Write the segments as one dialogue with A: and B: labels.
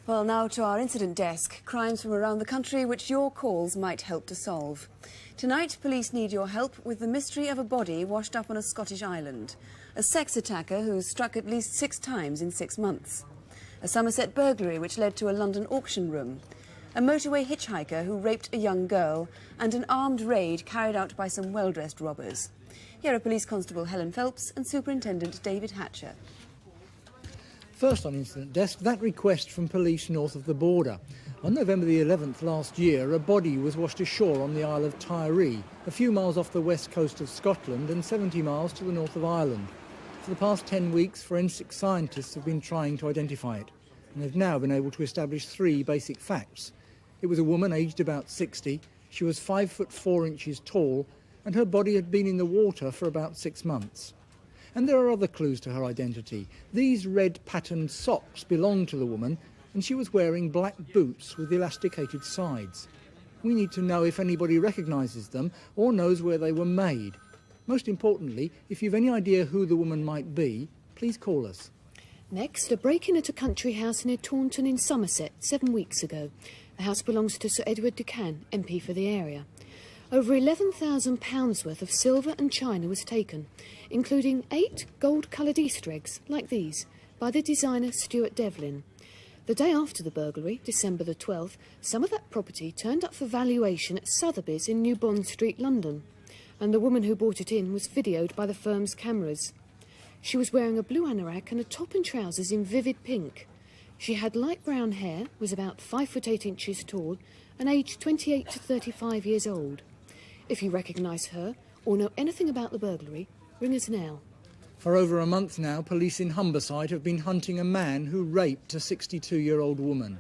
A: Well, now to our incident desk. Crimes from around the country which your calls might help to solve. Tonight, police need your help with the mystery of a body washed up on a Scottish island. A sex attacker who's struck at least 6 times in 6 months. A Somerset burglary which led to a London auction room. A motorway hitchhiker who raped a young girl. And an armed raid carried out by some well-dressed robbers. Here are Police Constable Helen Phelps and Superintendent David Hatcher.
B: First on incident desk, that request from police north of the border. On November the 11th last year, a body was washed ashore on the Isle of Tiree, a few miles off the west coast of Scotland and 70 miles to the north of Ireland. For the past 10 weeks, forensic scientists have been trying to identify it, and they've now been able to establish 3 basic facts. It was a woman aged about 60, she was 5 foot 4 inches tall, and her body had been in the water for about 6 months. And there are other clues to her identity. These red patterned socks belonged to the woman, and she was wearing black boots with elasticated sides. We need to know if anybody recognises them or knows where they were made. Most importantly, if you've any idea who the woman might be, please call us.
C: Next, a break-in at a country house near Taunton in Somerset 7 weeks ago. The house belongs to Sir Edward Decan, MP for the area. Over £11,000 worth of silver and china was taken, including 8 gold-coloured Easter eggs, like these, by the designer Stuart Devlin. The day after the burglary, December the 12th, some of that property turned up for valuation at Sotheby's in New Bond Street, London, and the woman who bought it in was videoed by the firm's cameras. She was wearing a blue anorak and a top and trousers in vivid pink. She had light brown hair, was about 5 foot 8 inches tall, and aged 28 to 35 years old. If you recognise her or know anything about the burglary, ring us now.
B: For over a month now, police in Humberside have been hunting a man who raped a 62-year-old woman.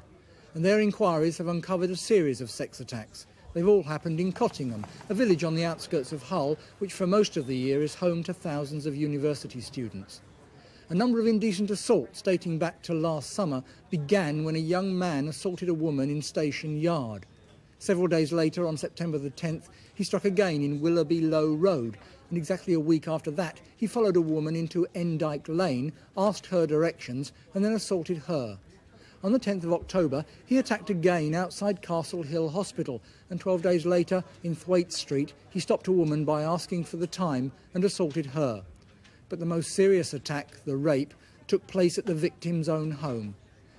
B: And their inquiries have uncovered a series of sex attacks. They've all happened in Cottingham, a village on the outskirts of Hull, which for most of the year is home to thousands of university students. A number of indecent assaults dating back to last summer began when a young man assaulted a woman in Station Yard. Several days later, on September the 10th, he struck again in Willoughby Low Road, and exactly a week after that, he followed a woman into Endyke Lane, asked her directions, and then assaulted her. On the 10th of October, he attacked again outside Castle Hill Hospital, and 12 days later, in Thwaite Street, he stopped a woman by asking for the time and assaulted her. But the most serious attack, the rape, took place at the victim's own home.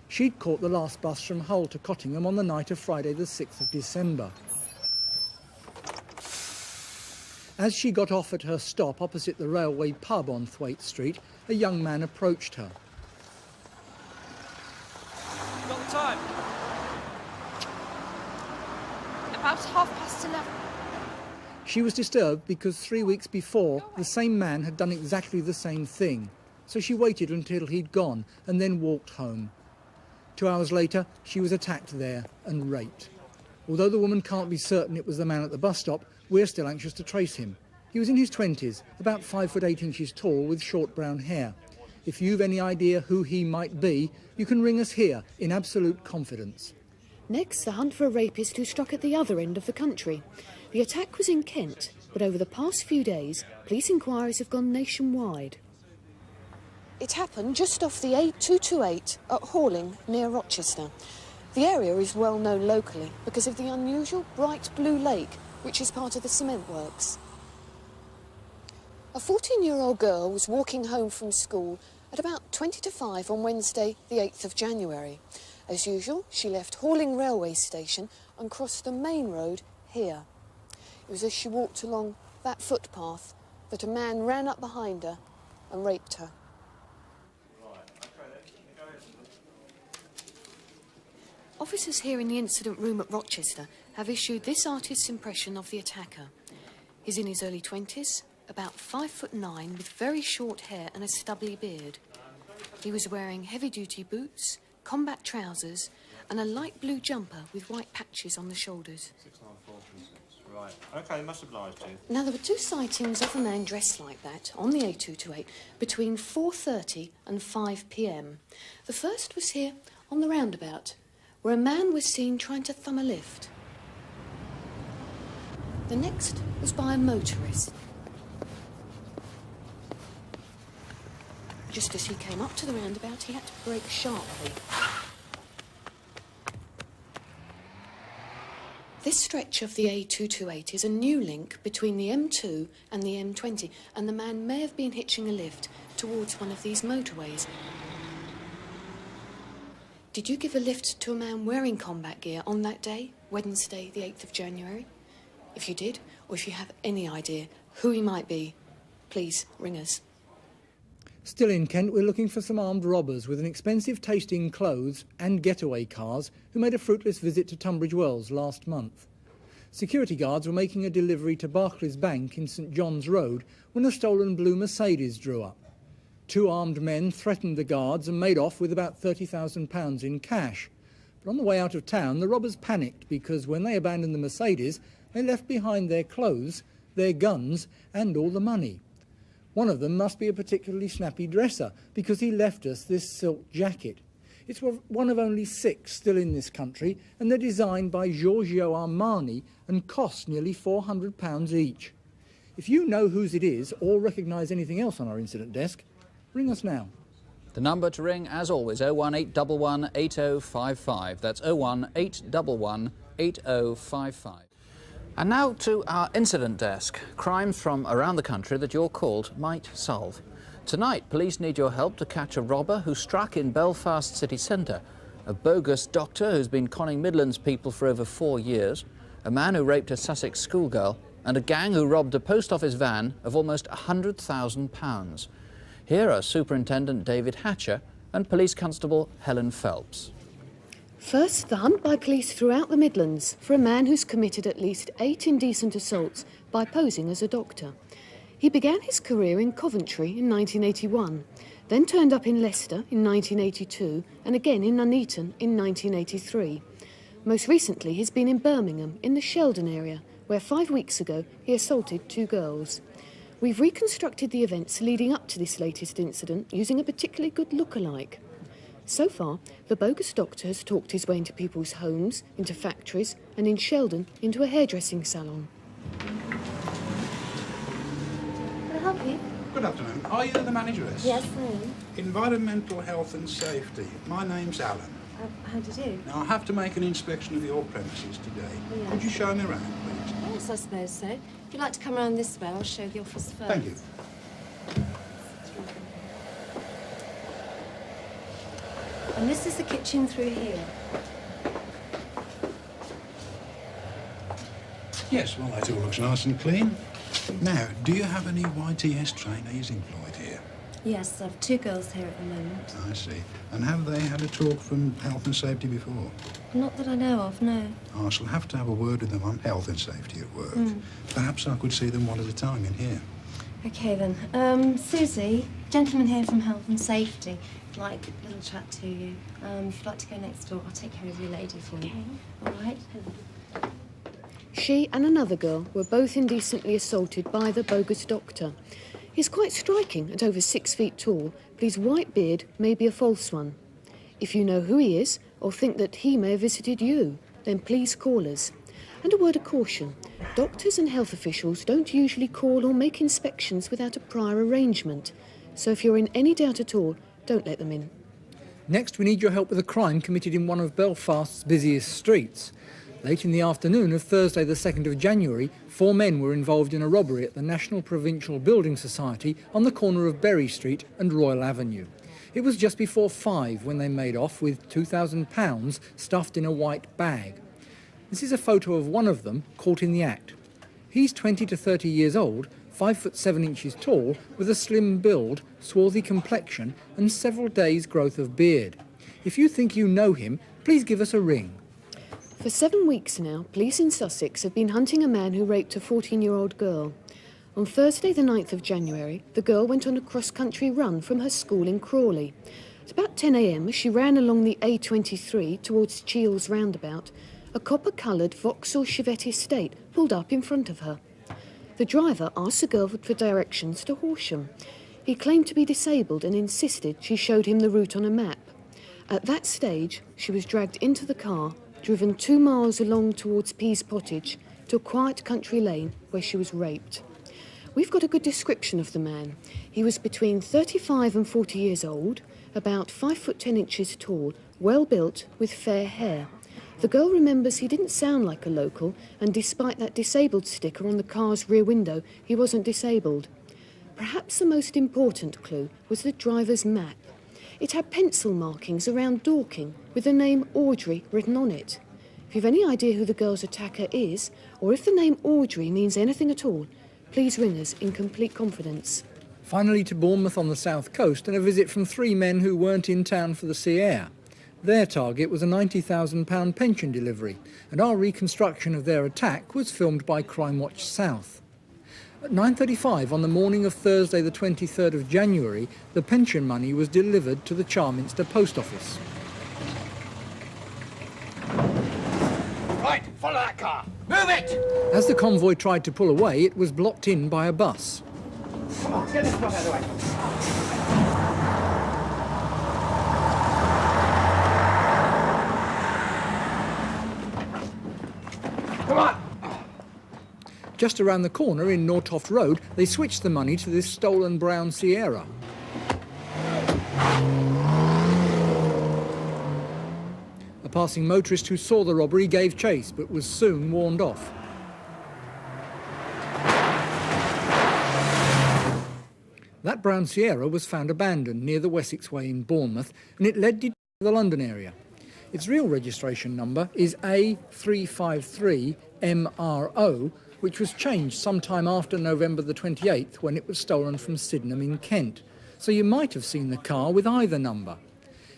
B: She'd caught the last bus from Hull to Cottingham on the night of Friday the 6th of December. As she got off at her stop opposite the railway pub on Thwaite Street, a young man approached her.
D: You got the time? About 11:30.
B: She was disturbed because 3 weeks before, the same man had done exactly the same thing. So she waited until he'd gone and then walked home. 2 hours later, she was attacked there and raped. Although the woman can't be certain it was the man at the bus stop, we're still anxious to trace him. He was in his 20s, about 5 foot 8 inches tall with short brown hair. If you've any idea who he might be, you can ring us here in absolute confidence.
C: Next, the hunt for a rapist who struck at the other end of the country. The attack was in Kent, but over the past few days, police inquiries have gone nationwide. It happened just off the A228 at Horling, near Rochester. The area is well known locally because of the unusual bright blue lake, which is part of the cement works. A 14-year-old girl was walking home from school at about 20 to 5 on Wednesday, the 8th of January. As usual, she left Horling railway station and crossed the main road here. It was as she walked along that footpath that a man ran up behind her and raped her. Officers here in the incident room at Rochester have issued this artist's impression of the attacker. He's in his early 20s, about 5'9", with very short hair and a stubbly beard. He was wearing heavy-duty boots, combat trousers, and a light blue jumper with white patches on the shoulders.
E: 69436. Right. OK, much obliged to you.
C: Now, there were 2 sightings of a man dressed like that on the A228 between 4:30 and 5 p.m. The first was here on the roundabout, where a man was seen trying to thumb a lift. The next was by a motorist. Just as he came up to the roundabout, he had to brake sharply. This stretch of the A228 is a new link between the M2 and the M20, and the man may have been hitching a lift towards one of these motorways. Did you give a lift to a man wearing combat gear on that day, Wednesday, the 8th of January? If you did, or if you have any idea who he might be, please ring us.
B: Still in Kent, we're looking for some armed robbers with an expensive tasting clothes and getaway cars who made a fruitless visit to Tunbridge Wells last month. Security guards were making a delivery to Barclays Bank in St John's Road when a stolen blue Mercedes drew up. Two armed men threatened the guards and made off with about £30,000 in cash. But on the way out of town, the robbers panicked because when they abandoned the Mercedes, they left behind their clothes, their guns and all the money. One of them must be a particularly snappy dresser because he left us this silk jacket. It's one of only 6 still in this country, and they're designed by Giorgio Armani and cost nearly £400 each. If you know whose it is or recognise anything else on our incident desk, ring us now.
F: The number to ring, as always, 01811 8055. That's 01811 8055. And now to our incident desk. Crimes from around the country that your calls might solve. Tonight, police need your help to catch a robber who struck in Belfast city centre, a bogus doctor who's been conning Midlands people for over 4 years, a man who raped a Sussex schoolgirl, and a gang who robbed a post office van of almost £100,000. Here are Superintendent David Hatcher and Police Constable Helen Phelps.
C: First, the hunt by police throughout the Midlands for a man who's committed at least 8 indecent assaults by posing as a doctor. He began his career in Coventry in 1981, then turned up in Leicester in 1982 and again in Nuneaton in 1983. Most recently, he's been in Birmingham in the Sheldon area, where 5 weeks ago he assaulted 2 girls. We've reconstructed the events leading up to this latest incident using a particularly good look-alike. So far, the bogus doctor has talked his way into people's homes, into factories, and in Sheldon, into a hairdressing salon.
G: Can I help you?
H: Good afternoon. Are you the manageress?
G: Yes, I am.
H: Environmental Health and Safety. My name's Alan.
G: How do you do?
H: Now, I have to make an inspection of your premises today.
G: Yeah.
H: Could you show me around, please?
G: Yes, I suppose so. If you'd like to come around this way, I'll show the office first.
H: Thank you.
G: And this is the kitchen through here.
H: Yes, well, that all looks nice and clean. Now, do you have any YTS trainees employed here?
G: Yes, I've 2 girls here at the moment.
H: I see. And have they had a talk from Health and Safety before?
G: Not that I know of, no.
H: I shall have to have a word with them on health and safety at work. Perhaps I could see them one at a time in here.
G: OK, then. Susie, gentleman here from Health and Safety. I'd like a little chat to you. If you'd like to go next door, I'll take care of your lady for you. All right?
C: She and another girl were both indecently assaulted by the bogus doctor. He's quite striking at over 6 feet tall, but his white beard may be a false one. If you know who he is, or think that he may have visited you, then please call us. And a word of caution, doctors and health officials don't usually call or make inspections without a prior arrangement. So if you're in any doubt at all, don't let them in.
B: Next, we need your help with a crime committed in one of Belfast's busiest streets. Late in the afternoon of Thursday the 2nd of January, 4 men were involved in a robbery at the National Provincial Building Society on the corner of Berry Street and Royal Avenue. It was just before 5 when they made off with £2,000 stuffed in a white bag. This is a photo of one of them caught in the act. He's 20 to 30 years old, 5 foot 7 inches tall, with a slim build, swarthy complexion and several days' growth of beard. If you think you know him, please give us a ring.
C: For 7 weeks now, police in Sussex have been hunting a man who raped a 14-year-old girl. On Thursday the 9th of January, the girl went on a cross-country run from her school in Crawley. At about 10 a.m, as she ran along the A23 towards Cheels roundabout, a copper-coloured Vauxhall Chevette Estate pulled up in front of her. The driver asked the girl for directions to Horsham. He claimed to be disabled and insisted she showed him the route on a map. At that stage, she was dragged into the car, driven 2 miles along towards Pease Pottage to a quiet country lane where she was raped. We've got a good description of the man. He was between 35 and 40 years old, about 5 foot 10 inches tall, well built with fair hair. The girl remembers he didn't sound like a local, and despite that disabled sticker on the car's rear window, he wasn't disabled. Perhaps the most important clue was the driver's map. It had pencil markings around Dorking with the name Audrey written on it. If you've any idea who the girl's attacker is, or if the name Audrey means anything at all, please ring us in complete confidence.
B: Finally to Bournemouth on the south coast, and a visit from three men who weren't in town for the sea air. Their target was a £90,000 pension delivery, and our reconstruction of their attack was filmed by Crimewatch South. At 9:35 on the morning of Thursday the 23rd of January, the pension money was delivered to the Charminster Post Office.
I: Right, follow that car. Move it!
B: As the convoy tried to pull away, it was blocked in by a bus.
I: Come on, get this block out of the way. Come on!
B: Just around the corner in Nortoft Road, they switched the money to this stolen brown Sierra. A passing motorist who saw the robbery gave chase, but was soon warned off. That brown Sierra was found abandoned near the Wessex Way in Bournemouth, and it led to the London area. Its real registration number is A353MRO, which was changed sometime after November the 28th when it was stolen from Sydenham in Kent. So you might have seen the car with either number.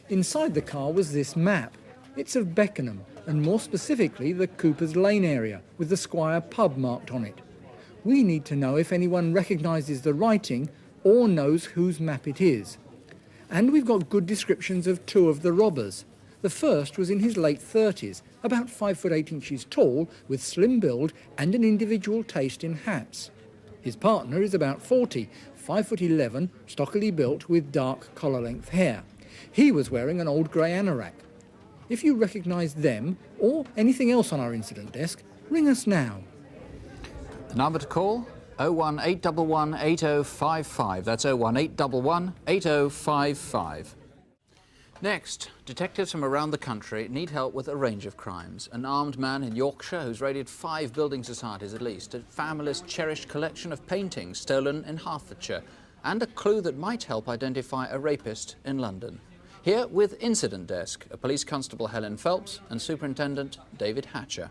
B: Inside the car was this map. It's of Beckenham, and more specifically the Cooper's Lane area, with the Squire pub marked on it. We need to know if anyone recognises the writing or knows whose map it is. And we've got good descriptions of two of the robbers. The first was in his late 30s, about 5 foot 8 inches tall, with slim build and an individual taste in hats. His partner is about 40, 5 foot 11, stockily built with dark collar-length hair. He was wearing an old grey anorak. If you recognise them, or anything else on our incident desk, ring us now.
F: The number to call? 01811 8055. That's 01811 8055. Next, detectives from around the country need help with a range of crimes. An armed man in Yorkshire who's raided 5 building societies at least, a family's cherished collection of paintings stolen in Hertfordshire, and a clue that might help identify a rapist in London. Here with Incident Desk, are Police Constable Helen Phelps and Superintendent David Hatcher.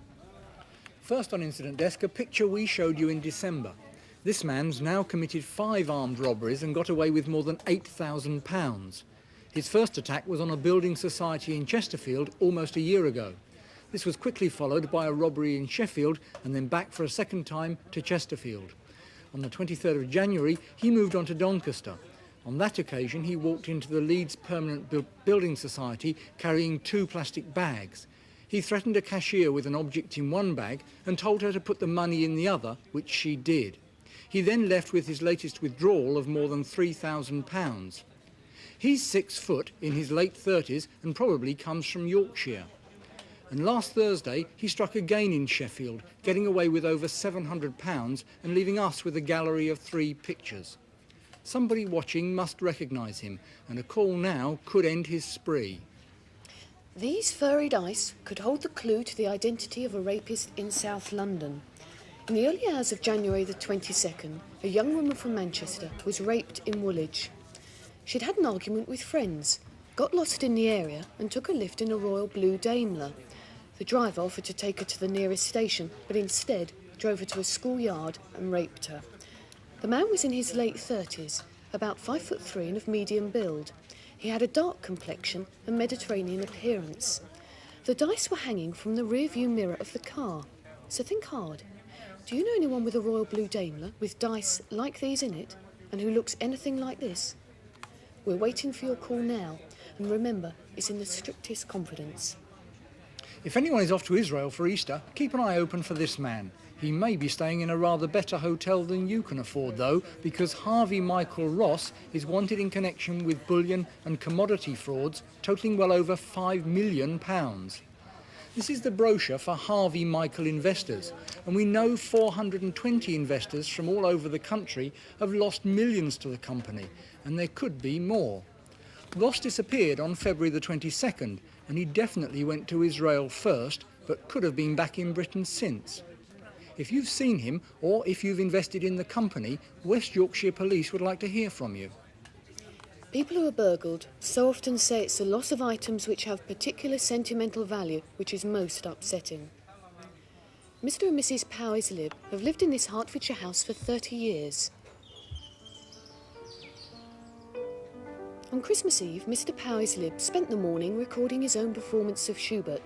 B: First on Incident Desk, a picture we showed you in December. This man's now committed 5 armed robberies and got away with more than £8,000. His first attack was on a building society in Chesterfield almost a year ago. This was quickly followed by a robbery in Sheffield and then back for a second time to Chesterfield. On the 23rd of January, he moved on to Doncaster. On that occasion, he walked into the Leeds Permanent Building Society carrying 2 plastic bags. He threatened a cashier with an object in one bag and told her to put the money in the other, which she did. He then left with his latest withdrawal of more than £3,000. He's 6 foot, in his late 30s, and probably comes from Yorkshire. And last Thursday, he struck again in Sheffield, getting away with over £700 and leaving us with a gallery of 3 pictures. Somebody watching must recognise him, and a call now could end his spree.
C: These furry dice could hold the clue to the identity of a rapist in South London. In the early hours of January the 22nd, a young woman from Manchester was raped in Woolwich. She'd had an argument with friends, got lost in the area and took a lift in a royal blue Daimler. The driver offered to take her to the nearest station, but instead drove her to a schoolyard and raped her. The man was in his late 30s, about 5'3" and of medium build. He had a dark complexion and Mediterranean appearance. The dice were hanging from the rear-view mirror of the car. So think hard. Do you know anyone with a royal blue Daimler with dice like these in it and who looks anything like this? We're waiting for your call now, and remember, it's in the strictest confidence.
B: If anyone is off to Israel for Easter, keep an eye open for this man. He may be staying in a rather better hotel than you can afford, though, because Harvey Michael Ross is wanted in connection with bullion and commodity frauds totalling well over £5 million. This is the brochure for Harvey Michael investors, and we know 420 investors from all over the country have lost millions to the company, and there could be more. Ross disappeared on February the 22nd, and he definitely went to Israel first, but could have been back in Britain since. If you've seen him, or if you've invested in the company, West Yorkshire Police would like to hear from you.
C: People who are burgled so often say it's the loss of items which have particular sentimental value which is most upsetting. Mr. and Mrs. Powys-Libb have lived in this Hertfordshire house for 30 years. On Christmas Eve, Mr. Powys-Libb spent the morning recording his own performance of Schubert.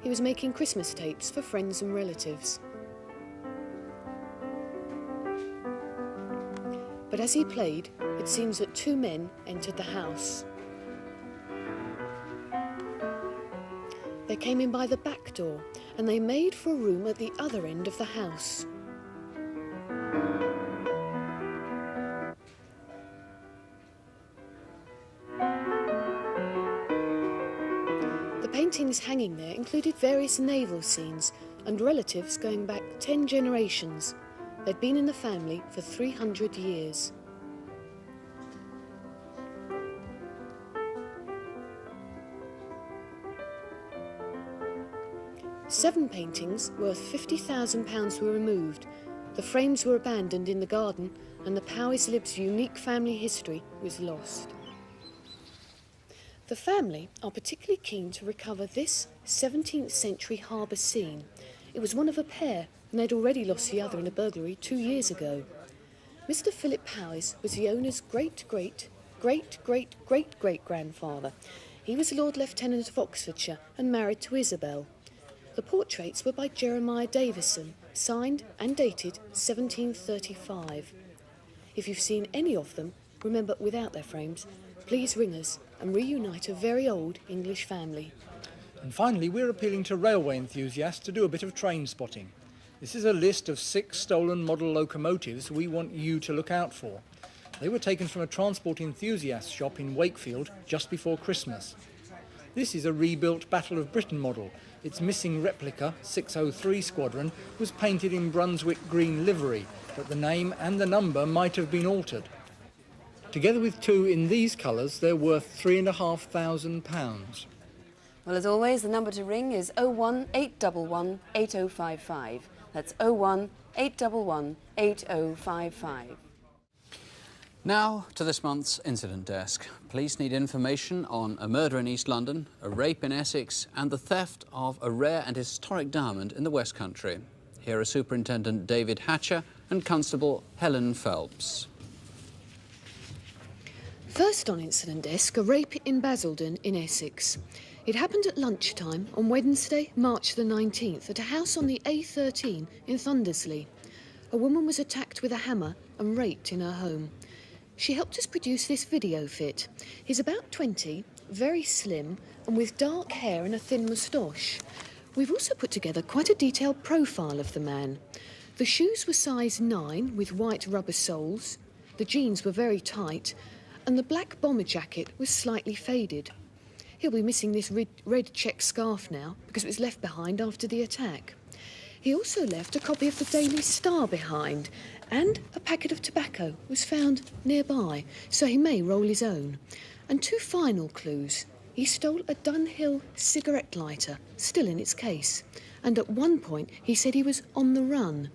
C: He was making Christmas tapes for friends and relatives. But as he played, it seems that two men entered the house. They came in by the back door, and they made for a room at the other end of the house. The paintings hanging there included various naval scenes and relatives going back 10 generations. They'd been in the family for 300 years. Seven paintings worth £50,000 were removed. The frames were abandoned in the garden, and the Powys-Libb's unique family history was lost. The family are particularly keen to recover this 17th century harbour scene. It was one of a pair, and they'd already lost the other in a burglary 2 years ago. Mr. Philip Powys was the owner's great-great-great-great-great-grandfather. He was Lord Lieutenant of Oxfordshire and married to Isabel. The portraits were by Jeremiah Davison, signed and dated 1735. If you've seen any of them, remember without their frames, please ring us and reunite a very old English family.
B: And finally, we're appealing to railway enthusiasts to do a bit of train spotting. This is a list of 6 stolen model locomotives we want you to look out for. They were taken from a transport enthusiast shop in Wakefield just before Christmas. This is a rebuilt Battle of Britain model. Its missing replica, 603 Squadron, was painted in Brunswick green livery, but the name and the number might have been altered. Together with 2 in these colours, they're worth £3,500.
A: Well, as always, the number to ring is 01811 8055. That's 01811 8055.
F: Now to this month's Incident Desk. Police need information on a murder in East London, a rape in Essex and the theft of a rare and historic diamond in the West Country. Here are Superintendent David Hatcher and Constable Helen Phelps.
C: First on Incident Desk, a rape in Basildon in Essex. It happened at lunchtime on Wednesday, March the 19th, at a house on the A13 in Thundersley. A woman was attacked with a hammer and raped in her home. She helped us produce this video fit. He's about 20, very slim, and with dark hair and a thin moustache. We've also put together quite a detailed profile of the man. The shoes were size 9 with white rubber soles, the jeans were very tight, and the black bomber jacket was slightly faded. He'll be missing this red check scarf now because it was left behind after the attack. He also left a copy of the Daily Star behind, and a packet of tobacco was found nearby, so he may roll his own. And 2 final clues. He stole a Dunhill cigarette lighter, still in its case, and at one point he said he was on the run.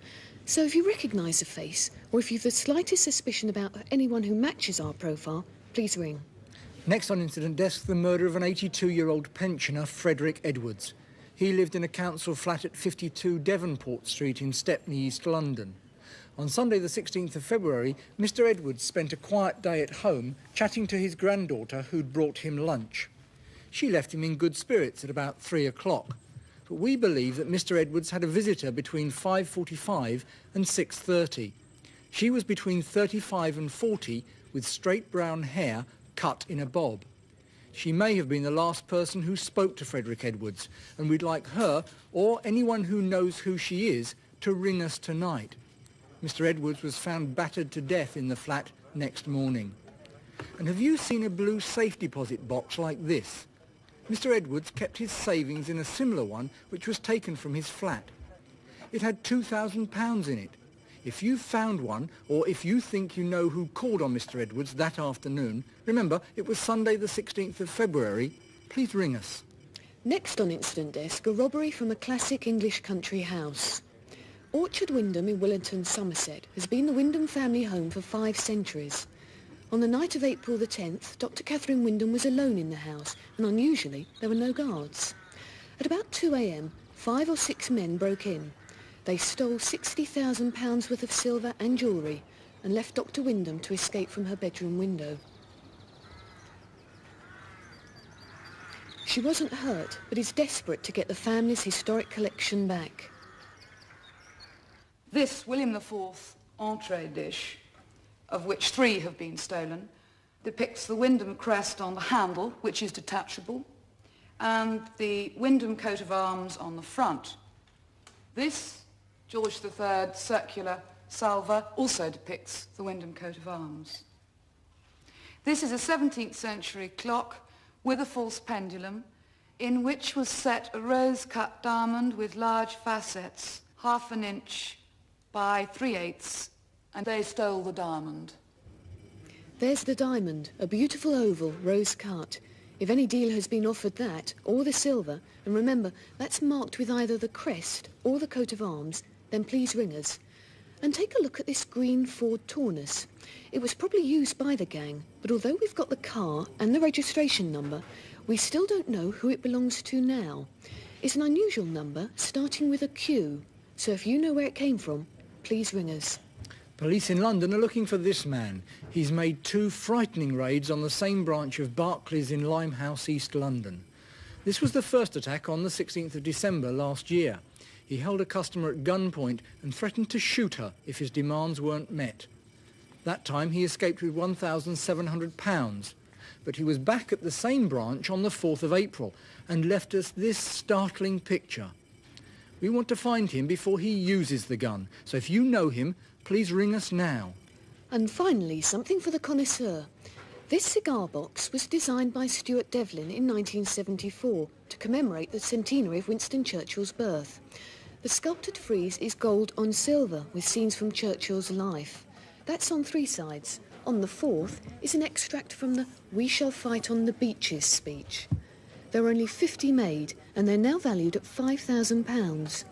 C: So if you recognise a face, or if you've the slightest suspicion about anyone who matches our profile, please ring.
B: Next on Incident Desk, the murder of an 82-year-old pensioner, Frederick Edwards. He lived in a council flat at 52 Devonport Street in Stepney, East London. On Sunday the 16th of February, Mr Edwards spent a quiet day at home chatting to his granddaughter who'd brought him lunch. She left him in good spirits at about 3 o'clock. But we believe that Mr Edwards had a visitor between 5:45 and 6:30. She was between 35 and 40 with straight brown hair cut in a bob. She may have been the last person who spoke to Frederick Edwards, and we'd like her, or anyone who knows who she is, to ring us tonight. Mr Edwards was found battered to death in the flat next morning. And have you seen a blue safe deposit box like this? Mr Edwards kept his savings in a similar one which was taken from his flat. It had £2,000 in it. If you've found one, or if you think you know who called on Mr. Edwards that afternoon, remember, it was Sunday the 16th of February, please ring us.
C: Next on Incident Desk, a robbery from a classic English country house. Orchard Wyndham in Willington, Somerset, has been the Wyndham family home for 5 centuries. On the night of April the 10th, Dr. Catherine Wyndham was alone in the house, and unusually, there were no guards. At about 2 a.m, 5 or 6 men broke in. They stole £60,000 worth of silver and jewellery and left Dr. Wyndham to escape from her bedroom window. She wasn't hurt, but is desperate to get the family's historic collection back.
J: This William IV entree dish, of which 3 have been stolen, depicts the Wyndham crest on the handle, which is detachable, and the Wyndham coat of arms on the front. This George III circular salver also depicts the Wyndham coat of arms. This is a 17th century clock with a false pendulum in which was set a rose-cut diamond with large facets, 1/2 inch by 3/8, and they stole the diamond.
C: There's the diamond, a beautiful oval, rose cut. If any dealer has been offered that, or the silver, and remember, that's marked with either the crest or the coat of arms, then please ring us. And take a look at this green Ford Taunus. It was probably used by the gang, but although we've got the car and the registration number, we still don't know who it belongs to now. It's an unusual number, starting with a Q, so if you know where it came from, please ring us.
B: Police in London are looking for this man. He's made 2 frightening raids on the same branch of Barclays in Limehouse, East London. This was the first attack on the 16th of December last year. He held a customer at gunpoint and threatened to shoot her if his demands weren't met. That time he escaped with £1,700, but he was back at the same branch on the 4th of April and left us this startling picture. We want to find him before he uses the gun, so if you know him, please ring us now.
C: And finally, something for the connoisseur. This cigar box was designed by Stuart Devlin in 1974 to commemorate the centenary of Winston Churchill's birth. The sculpted frieze is gold on silver with scenes from Churchill's life. That's on 3 sides. On the 4th is an extract from the "We shall fight on the beaches" speech. There were only 50 made, and they're now valued at £5,000.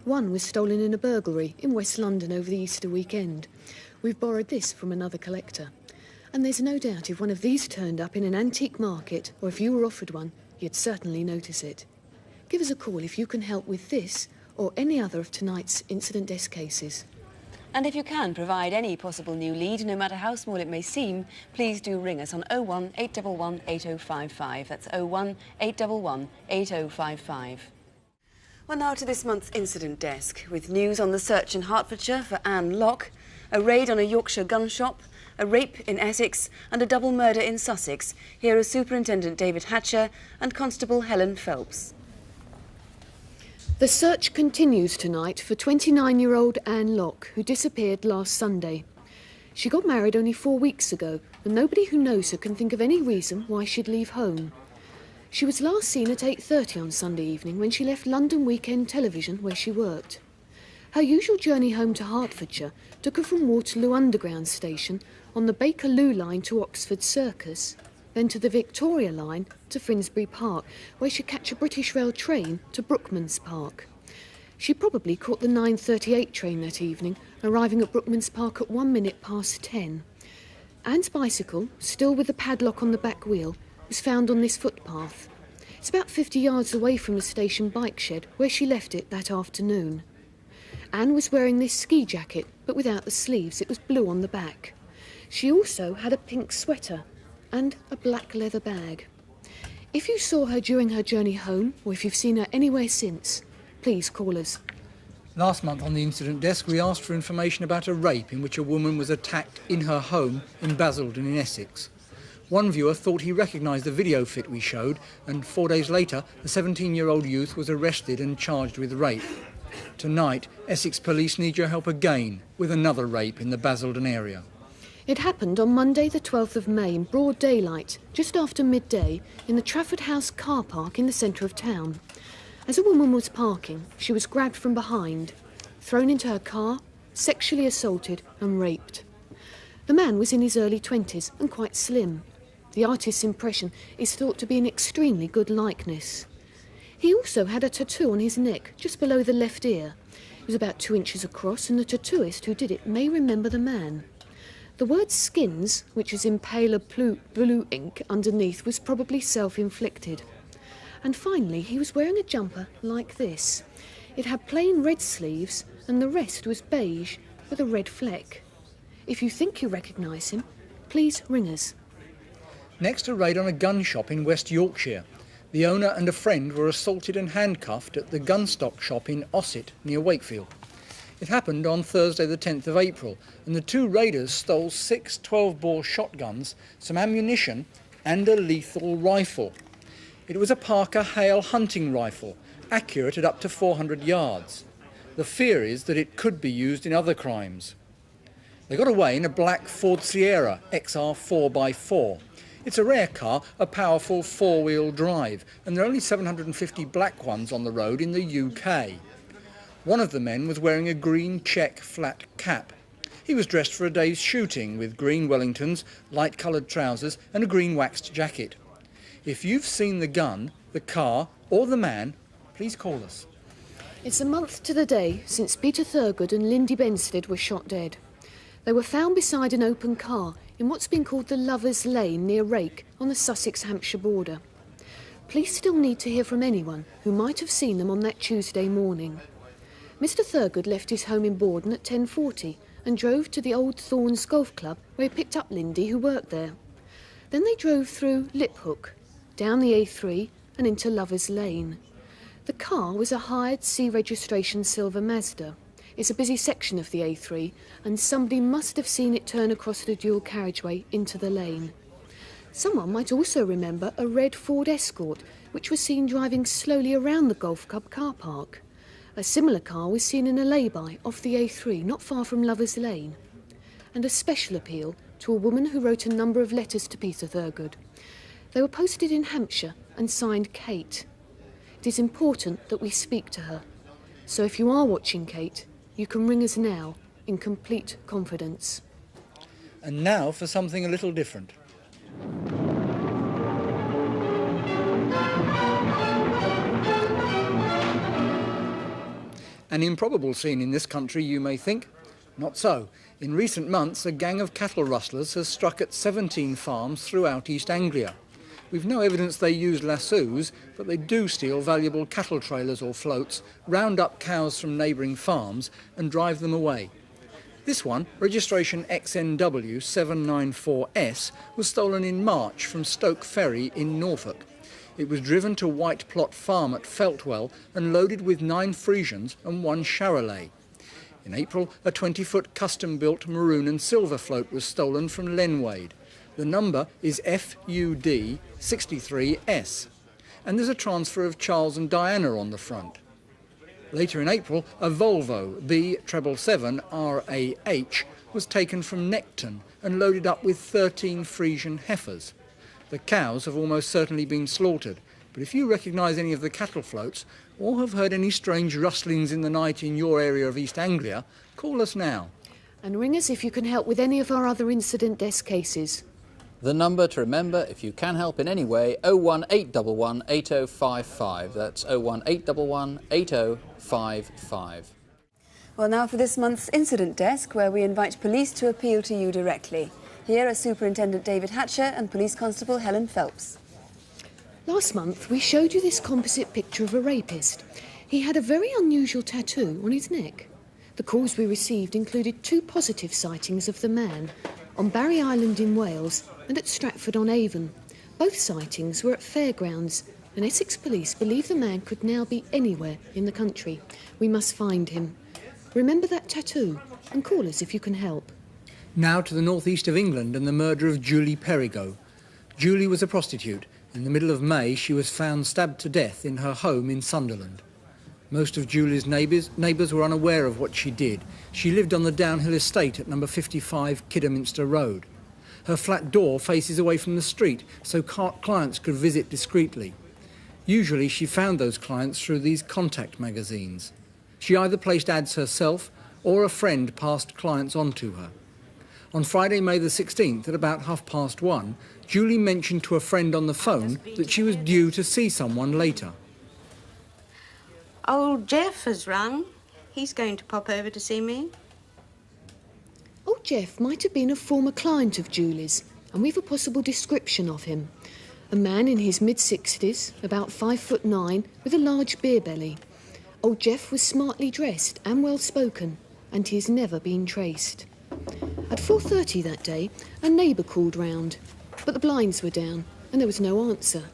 C: One was stolen in a burglary in West London over the Easter weekend. We've borrowed this from another collector. And there's no doubt if one of these turned up in an antique market, or if you were offered one, you'd certainly notice it. Give us a call if you can help with this or any other of tonight's Incident Desk cases.
A: And if you can provide any possible new lead, no matter how small it may seem, please do ring us on 01 811 8055. That's 01 811 8055. Well, now to this month's Incident Desk, with news on the search in Hertfordshire for Anne Locke, a raid on a Yorkshire gun shop, a rape in Essex and a double murder in Sussex. Here are Superintendent David Hatcher and Constable Helen Phelps.
C: The search continues tonight for 29-year-old Anne Locke, who disappeared last Sunday. She got married only 4 weeks ago, and nobody who knows her can think of any reason why she'd leave home. She was last seen at 8:30 on Sunday evening when she left London Weekend Television, where she worked. Her usual journey home to Hertfordshire took her from Waterloo Underground Station on the Bakerloo line to Oxford Circus, then to the Victoria line to Finsbury Park, where she'd catch a British Rail train to Brookmans Park. She probably caught the 9:38 train that evening, arriving at Brookmans Park at 1 minute past 10. Anne's bicycle, still with the padlock on the back wheel, was found on this footpath. It's about 50 yards away from the station bike shed where she left it that afternoon. Anne was wearing this ski jacket, but without the sleeves. It was blue on the back. She also had a pink sweater and a black leather bag. If you saw her during her journey home, or if you've seen her anywhere since, please call us.
B: Last month on the Incident Desk, we asked for information about a rape in which a woman was attacked in her home in Basildon in Essex. One viewer thought he recognised the video fit we showed, and 4 days later, the 17-year-old youth was arrested and charged with rape. Tonight, Essex police need your help again with another rape in the Basildon area.
C: It happened on Monday the 12th of May in broad daylight, just after midday, in the Trafford House car park in the centre of town. As a woman was parking, she was grabbed from behind, thrown into her car sexually assaulted and raped. The man was in his early 20s and quite slim. The artist's impression is thought to be an extremely good likeness. He also had a tattoo on his neck, just below the left ear. It was about 2 inches across, and the tattooist who did it may remember the man. The word skins, which is in paler blue ink underneath, was probably self-inflicted. And finally, he was wearing a jumper like this. It had plain red sleeves, and the rest was beige with a red fleck. If you think you recognise him, please ring us.
B: Next, a raid on a gun shop in West Yorkshire. The owner and a friend were assaulted and handcuffed at the gunstock shop in Ossett, near Wakefield. It happened on Thursday the 10th of April, and the two raiders stole 6 12-bore shotguns, some ammunition and a lethal rifle. It was a Parker Hale hunting rifle, accurate at up to 400 yards. The fear is that it could be used in other crimes. They got away in a black Ford Sierra XR 4x4. It's a rare car, a powerful four-wheel drive, and there are only 750 black ones on the road in the UK. One of the men was wearing a green check flat cap. He was dressed for a day's shooting with green Wellingtons, light-coloured trousers and a green waxed jacket. If you've seen the gun, the car or the man, please call us.
C: It's a month to the day since Peter Thurgood and Lindy Benstead were shot dead. They were found beside an open car in what's been called the Lovers' Lane near Rake on the Sussex-Hampshire border. Police still need to hear from anyone who might have seen them on that Tuesday morning. Mr Thurgood left his home in Borden at 10:40 and drove to the Old Thorns Golf Club where he picked up Lindy, who worked there. Then they drove through Liphook, down the A3 and into Lovers' Lane. The car was a hired C-registration silver Mazda. It's a busy section of the A3, and somebody must have seen it turn across the dual carriageway into the lane. Someone might also remember a red Ford Escort, which was seen driving slowly around the golf club car park. A similar car was seen in a lay-by off the A3, not far from Lovers' Lane. And a special appeal to a woman who wrote a number of letters to Peter Thurgood. They were posted in Hampshire and signed Kate. It is important that we speak to her. So if you are watching Kate, you can ring us now in complete confidence.
B: And now for something a little different. An improbable scene in this country, you may think. Not so. In recent months, a gang of cattle rustlers has struck at 17 farms throughout East Anglia. We've no evidence they use lassos, but they do steal valuable cattle trailers or floats, round up cows from neighbouring farms and drive them away. This one, registration XNW 794S, was stolen in March from Stoke Ferry in Norfolk. It was driven to White Plot Farm at Feltwell and loaded with 9 Friesians and 1 Charolais. In April, a 20-foot custom-built maroon and silver float was stolen from Lenwade. The number is FUD 63S, and there's a transfer of Charles and Diana on the front. Later in April, a Volvo B777RAH was taken from Necton and loaded up with 13 Friesian heifers. The cows have almost certainly been slaughtered, but if you recognise any of the cattle floats or have heard any strange rustlings in the night in your area of East Anglia, call us now.
C: And ring us if you can help with any of our other incident desk cases.
F: The number to remember if you can help in any way, 01811 8055. That's 01811 8055.
A: Well, now for this month's incident desk, where we invite police to appeal to you directly. Here are Superintendent David Hatcher and Police Constable Helen Phelps.
C: Last month, we showed you this composite picture of a rapist. He had a very unusual tattoo on his neck. The calls we received included 2 positive sightings of the man on Barry Island in Wales and at Stratford-on-Avon. Both sightings were at fairgrounds, and Essex Police believe the man could now be anywhere in the country. We must find him. Remember that tattoo and call us if you can help.
B: Now to the northeast of England and the murder of Julie Perigo. Julie was a prostitute. In the middle of May, she was found stabbed to death in her home in Sunderland. Most of Julie's neighbours were unaware of what she did. She lived on the Downhill estate at number 55 Kidderminster Road. Her flat door faces away from the street, so clients could visit discreetly. Usually she found those clients through these contact magazines. She either placed ads herself or a friend passed clients on to her. On Friday, May the 16th, at about 1:30, Julie mentioned to a friend on the phone that she was due to see someone later.
K: Old Jeff has rung. He's going to pop over to see me.
C: Old Jeff might have been a former client of Julie's, and we've a possible description of him. A man in his mid-60s, about 5'9", with a large beer belly. Old Jeff was smartly dressed and well-spoken, and he has never been traced. At 4:30 that day, a neighbour called round, but the blinds were down and there was no answer.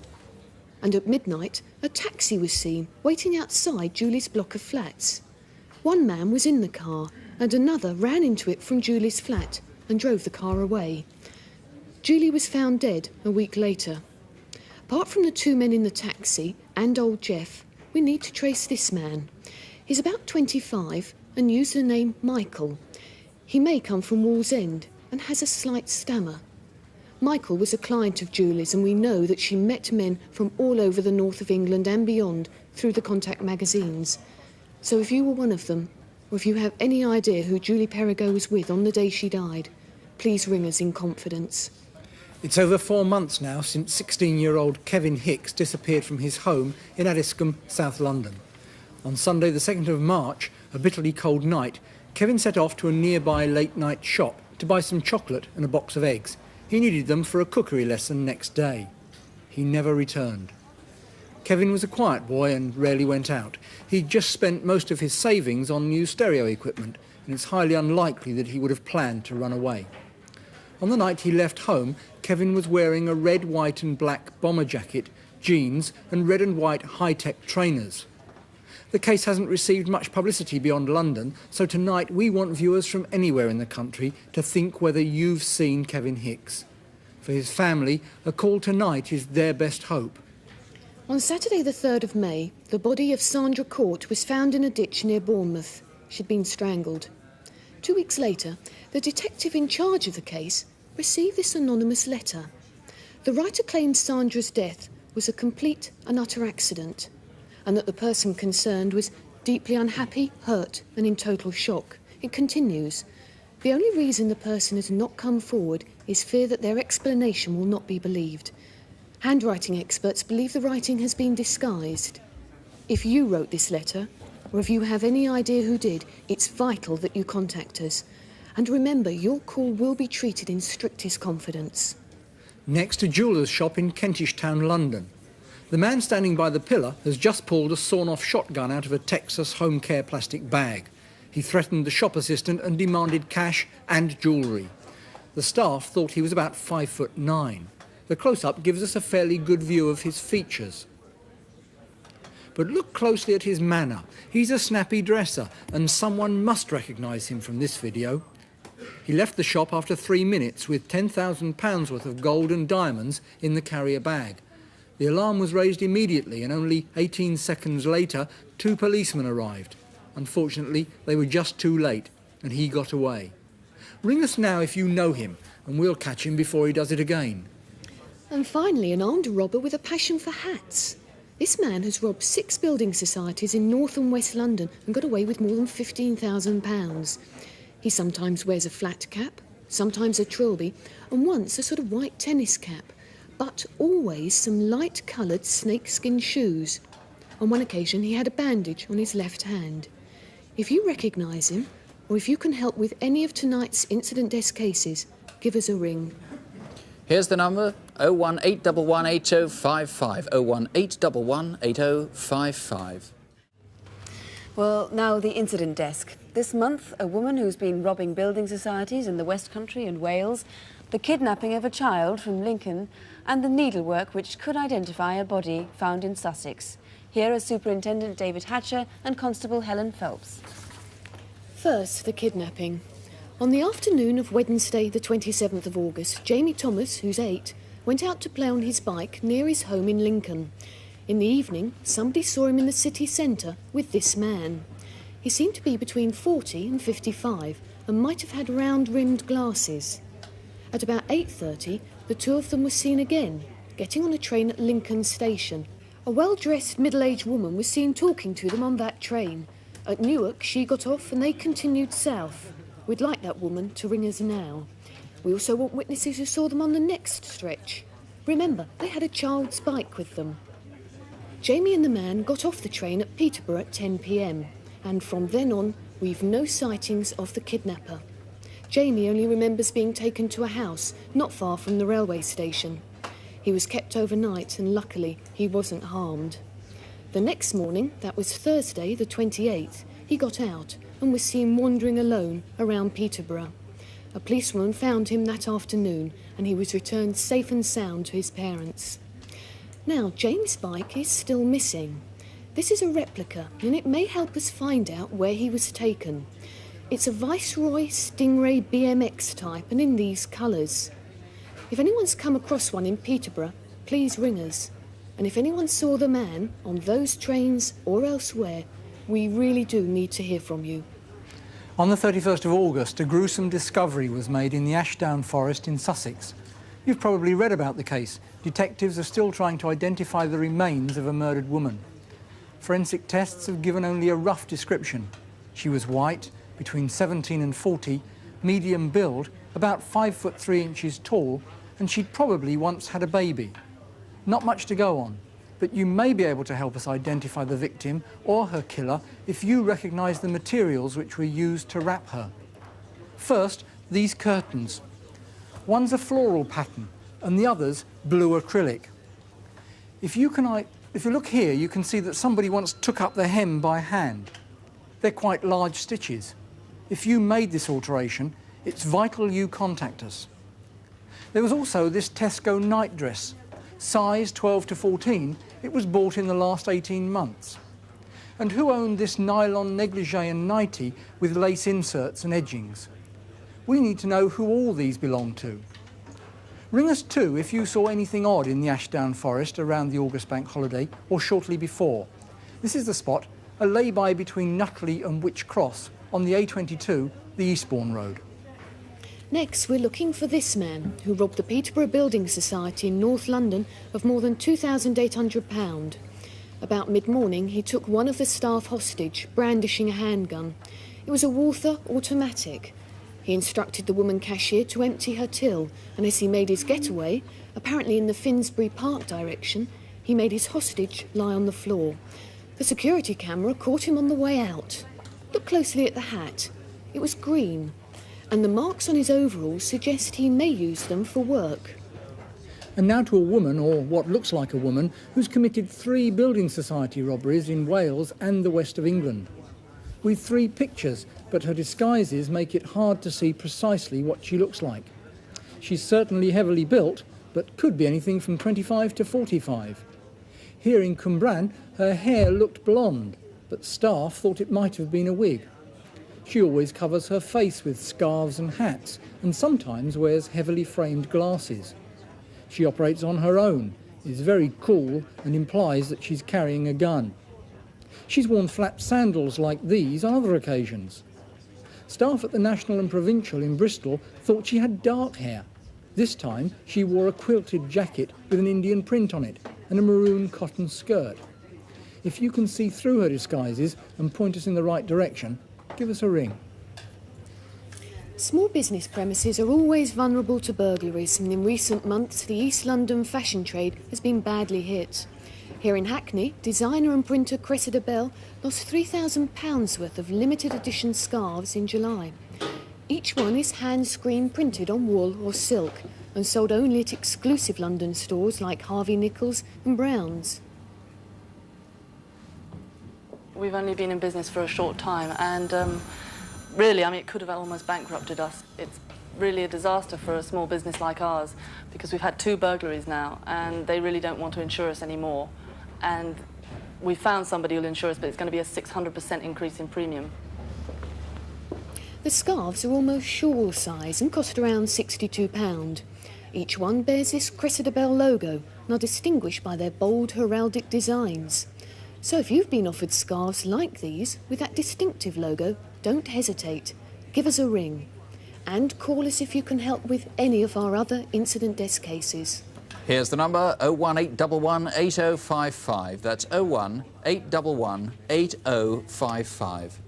C: And at midnight, a taxi was seen waiting outside Julie's block of flats. One man was in the car and another ran into it from Julie's flat and drove the car away. Julie was found dead a week later. Apart from the two men in the taxi and old Jeff, we need to trace this man. He's about 25 and used the name Michael. He may come from Wallsend and has a slight stammer. Michael was a client of Julie's, and we know that she met men from all over the north of England and beyond through the contact magazines. So if you were one of them, or if you have any idea who Julie Perrigo was with on the day she died, please ring us in confidence.
B: It's over 4 months now since 16-year-old Kevin Hicks disappeared from his home in Addiscombe, South London. On Sunday the 2nd of March, a bitterly cold night, Kevin set off to a nearby late-night shop to buy some chocolate and a box of eggs. He needed them for a cookery lesson next day. He never returned. Kevin was a quiet boy and rarely went out. He'd just spent most of his savings on new stereo equipment, and it's highly unlikely that he would have planned to run away. On the night he left home, Kevin was wearing a red, white and black bomber jacket, jeans and red and white high-tech trainers. The case hasn't received much publicity beyond London, so tonight we want viewers from anywhere in the country to think whether you've seen Kevin Hicks. For his family, a call tonight is their best hope.
C: On Saturday the 3rd of May, the body of Sandra Court was found in a ditch near Bournemouth. She'd been strangled. 2 weeks later, the detective in charge of the case received this anonymous letter. The writer claimed Sandra's death was a complete and utter accident, and that the person concerned was deeply unhappy, hurt and in total shock. It continues, the only reason the person has not come forward is fear that their explanation will not be believed. Handwriting experts believe the writing has been disguised. If you wrote this letter, or if you have any idea who did, it's vital that you contact us. And remember, your call will be treated in strictest confidence.
B: Next, a jeweller's shop in Kentish Town, London. The man standing by the pillar has just pulled a sawn-off shotgun out of a Texas home care plastic bag. He threatened the shop assistant and demanded cash and jewellery. The staff thought he was about 5'9". The close-up gives us a fairly good view of his features. But look closely at his manner. He's a snappy dresser, and someone must recognise him from this video. He left the shop after 3 minutes with £10,000 worth of gold and diamonds in the carrier bag. The alarm was raised immediately, and only 18 seconds later, 2 policemen arrived. Unfortunately, they were just too late, and he got away. Ring us now if you know him, and we'll catch him before he does it again.
C: And finally, an armed robber with a passion for hats. This man has robbed 6 building societies in North and West London and got away with more than £15,000. He sometimes wears a flat cap, sometimes a trilby, and once a sort of white tennis cap, but always some light-coloured snakeskin shoes. On one occasion, he had a bandage on his left hand. If you recognise him, or if you can help with any of tonight's incident desk cases, give us a ring.
F: Here's the number, 018118055, 018118055.
A: Well, now the incident desk. This month, a woman who's been robbing building societies in the West Country and Wales, the kidnapping of a child from Lincoln, and the needlework which could identify a body found in Sussex. Here are Superintendent David Hatcher and Constable Helen Phelps.
C: First, the kidnapping. On the afternoon of Wednesday, the 27th of August, Jamie Thomas, who's 8, went out to play on his bike near his home in Lincoln. In the evening, somebody saw him in the city centre with this man. He seemed to be between 40 and 55 and might have had round-rimmed glasses. At about 8:30, the two of them were seen again, getting on a train at Lincoln Station. A well-dressed middle-aged woman was seen talking to them on that train. At Newark, she got off and they continued south. We'd like that woman to ring us now. We also want witnesses who saw them on the next stretch. Remember, they had a child's bike with them. Jamie and the man got off the train at Peterborough at 10 p.m. and from then on, we've no sightings of the kidnapper. Jamie only remembers being taken to a house not far from the railway station. He was kept overnight and luckily he wasn't harmed. The next morning, that was Thursday the 28th, he got out and was seen wandering alone around Peterborough. A policewoman found him that afternoon and he was returned safe and sound to his parents. Now, James' bike is still missing. This is a replica and it may help us find out where he was taken. It's a Viceroy Stingray BMX type and in these colours. If anyone's come across one in Peterborough, please ring us. And if anyone saw the man on those trains or elsewhere, we really do need to hear from you.
B: On the 31st of August, a gruesome discovery was made in the Ashdown Forest in Sussex. You've probably read about the case. Detectives are still trying to identify the remains of a murdered woman. Forensic tests have given only a rough description. She was white, between 17 and 40, medium build, about 5 foot 3 inches tall, and she'd probably once had a baby. Not much to go on, but you may be able to help us identify the victim or her killer if you recognise the materials which were used to wrap her. First, these curtains. One's a floral pattern and the other's blue acrylic. If you look here, you can see that somebody once took up the hem by hand. They're quite large stitches. If you made this alteration, it's vital you contact us. There was also this Tesco nightdress. Size 12 to 14, it was bought in the last 18 months. And who owned this nylon negligee and nightie with lace inserts and edgings? We need to know who all these belong to. Ring us too if you saw anything odd in the Ashdown Forest around the August bank holiday or shortly before. This is the spot, a lay-by between Nutley and Wych Cross on the A22, the Eastbourne Road.
C: Next, we're looking for this man who robbed the Peterborough Building Society in North London of more than £2,800. About mid-morning, he took one of the staff hostage, brandishing a handgun. It was a Walther automatic. He instructed the woman cashier to empty her till, and as he made his getaway, apparently in the Finsbury Park direction, he made his hostage lie on the floor. The security camera caught him on the way out. Look closely at the hat. It was green, and the marks on his overalls suggest he may use them for work.
B: And now to a woman, or what looks like a woman, who's committed 3 building society robberies in Wales and the west of England. We've 3 pictures, but her disguises make it hard to see precisely what she looks like. She's certainly heavily built, but could be anything from 25 to 45. Here in Cwmbran, her hair looked blonde, but staff thought it might have been a wig. She always covers her face with scarves and hats, and sometimes wears heavily framed glasses. She operates on her own, is very cool, and implies that she's carrying a gun. She's worn flat sandals like these on other occasions. Staff at the National and Provincial in Bristol thought she had dark hair. This time she wore a quilted jacket with an Indian print on it and a maroon cotton skirt. If you can see through her disguises and point us in the right direction, give us a ring.
C: Small business premises are always vulnerable to burglaries, and in recent months the East London fashion trade has been badly hit. Here in Hackney, designer and printer Cressida Bell lost £3,000 worth of limited edition scarves in July. Each one is hand screen printed on wool or silk and sold only at exclusive London stores like Harvey Nichols and Brown's.
L: We've only been in business for a short time, and really, it could have almost bankrupted us. It's really a disaster for a small business like ours because we've had 2 burglaries now and they really don't want to insure us anymore. And we found somebody who'll insure us, but it's going to be a 600% increase in premium.
C: The scarves are almost shawl size and cost around £62. Each one bears this Cressida Bell logo and are distinguished by their bold heraldic designs. So if you've been offered scarves like these with that distinctive logo, don't hesitate. Give us a ring. And call us if you can help with any of our other incident desk cases.
F: Here's the number, 01811 8055. That's 01811 8055.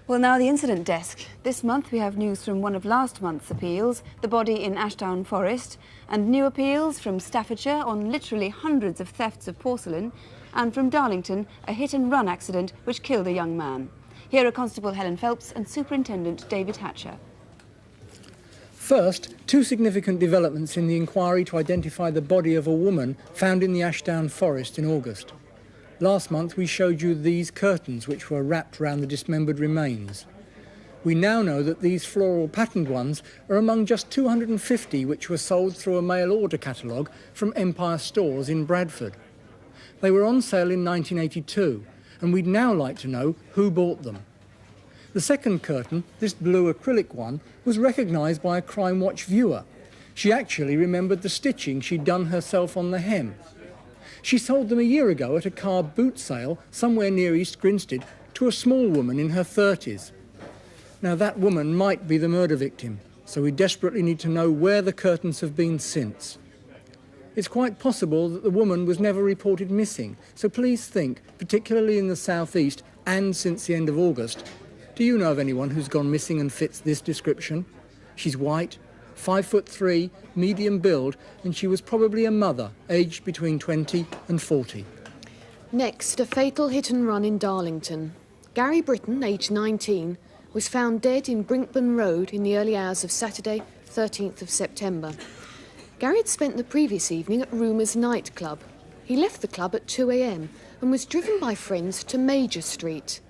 A: Well, now the incident desk. This month we have news from one of last month's appeals, the body in Ashdown Forest, and new appeals from Staffordshire on literally hundreds of thefts of porcelain, and from Darlington, a hit-and-run accident which killed a young man. Here are Constable Helen Phelps and Superintendent David Hatcher.
B: First, two significant developments in the inquiry to identify the body of a woman found in the Ashdown Forest in August. Last month we showed you these curtains which were wrapped around the dismembered remains. We now know that these floral patterned ones are among just 250 which were sold through a mail order catalogue from Empire Stores in Bradford. They were on sale in 1982, and we'd now like to know who bought them. The second curtain, this blue acrylic one, was recognised by a Crimewatch viewer. She actually remembered the stitching she'd done herself on the hem. She sold them a year ago at a car boot sale somewhere near East Grinstead to a small woman in her 30s. Now that woman might be the murder victim, so we desperately need to know where the curtains have been since. It's quite possible that the woman was never reported missing, so please think, particularly in the southeast and since the end of August, do you know of anyone who's gone missing and fits this description? She's white, 5'3", medium build, and she was probably a mother, aged between 20 and 40.
C: Next, a fatal hit-and-run in Darlington. Gary Britton, aged 19, was found dead in Brinkburn Road in the early hours of Saturday, 13th of September. Gary had spent the previous evening at Rumours nightclub. He left the club at 2 a.m. and was driven by friends to Major Street.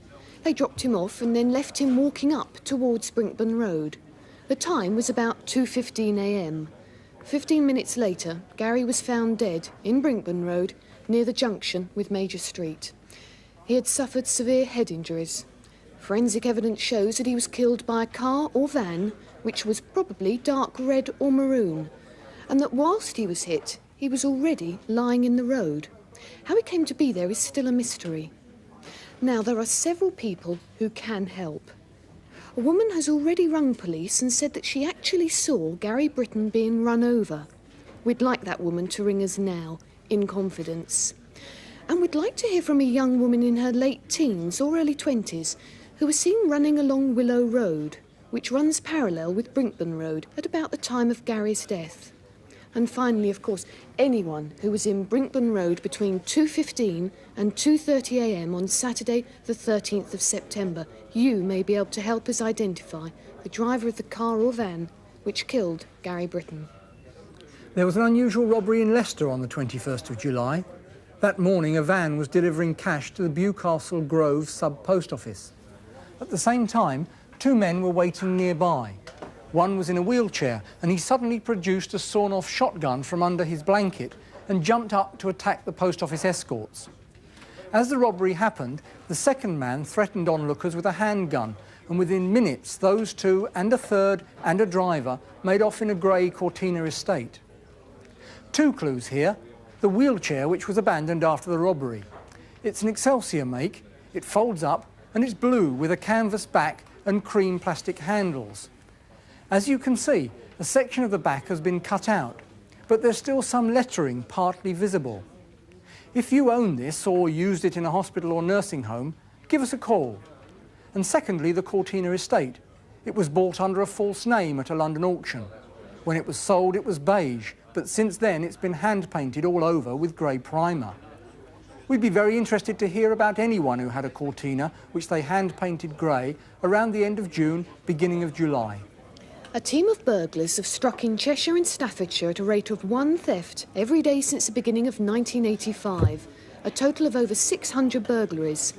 C: They dropped him off and then left him walking up towards Brinkburn Road. The time was about 2:15 a.m. 15 minutes later, Gary was found dead in Brinkburn Road near the junction with Major Street. He had suffered severe head injuries. Forensic evidence shows that he was killed by a car or van, which was probably dark red or maroon, and that whilst he was hit, he was already lying in the road. How he came to be there is still a mystery. Now, there are several people who can help. A woman has already rung police and said that she actually saw Gary Britton being run over. We'd like that woman to ring us now, in confidence. And we'd like to hear from a young woman in her late teens or early 20s who was seen running along Willow Road, which runs parallel with Brinkburn Road at about the time of Gary's death. And finally, of course, anyone who was in Brinkburn Road between 2:15 and 2:30 a.m. on Saturday the 13th of September, you may be able to help us identify the driver of the car or van which killed Gary Britton.
B: There was an unusual robbery in Leicester on the 21st of July. That morning, a van was delivering cash to the Bewcastle Grove sub-post office. At the same time, two men were waiting nearby. One was in a wheelchair, and he suddenly produced a sawn-off shotgun from under his blanket and jumped up to attack the post office escorts. As the robbery happened, the second man threatened onlookers with a handgun, and within minutes, those two and a third and a driver made off in a grey Cortina estate. Two clues here: the wheelchair, which was abandoned after the robbery. It's an Excelsior make, it folds up, and it's blue with a canvas back and cream plastic handles. As you can see, a section of the back has been cut out, but there's still some lettering partly visible. If you own this or used it in a hospital or nursing home, give us a call. And secondly, the Cortina estate. It was bought under a false name at a London auction. When it was sold, it was beige, but since then it's been hand-painted all over with grey primer. We'd be very interested to hear about anyone who had a Cortina which they hand-painted grey around the end of June, beginning of July.
C: A team of burglars have struck in Cheshire and Staffordshire at a rate of one theft every day since the beginning of 1985, a total of over 600 burglaries.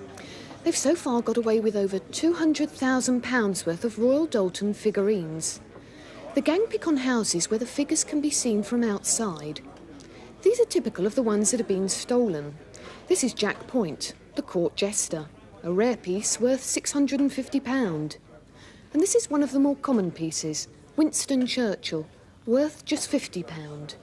C: They've so far got away with over £200,000 worth of Royal Doulton figurines. The gang pick on houses where the figures can be seen from outside. These are typical of the ones that have been stolen. This is Jack Point, the court jester, a rare piece worth £650. And this is one of the more common pieces, Winston Churchill, worth just £50.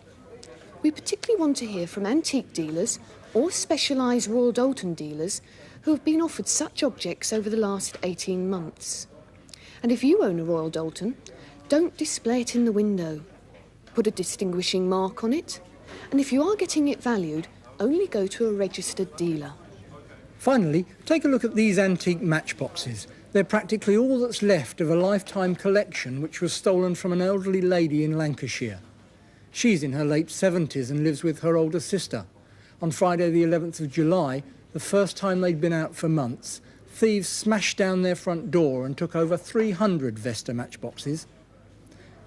C: We particularly want to hear from antique dealers or specialised Royal Doulton dealers who have been offered such objects over the last 18 months. And if you own a Royal Doulton, don't display it in the window. Put a distinguishing mark on it. And if you are getting it valued, only go to a registered dealer.
B: Finally, take a look at these antique matchboxes. They're practically all that's left of a lifetime collection which was stolen from an elderly lady in Lancashire. She's in her late 70s and lives with her older sister. On Friday the 11th of July, the first time they'd been out for months, thieves smashed down their front door and took over 300 Vesta matchboxes.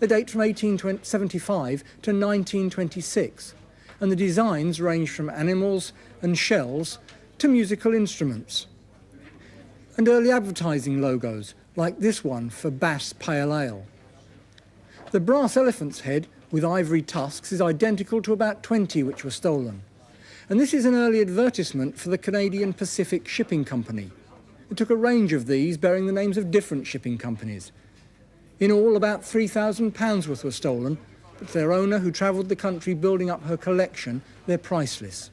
B: They date from 1875 to 1926, and the designs range from animals and shells to musical instruments. And early advertising logos, like this one for Bass Pale Ale. The brass elephant's head with ivory tusks is identical to about 20 which were stolen. And this is an early advertisement for the Canadian Pacific Shipping Company. It took a range of these bearing the names of different shipping companies. In all, about £3,000 worth were stolen, but to their owner, who travelled the country building up her collection, they're priceless.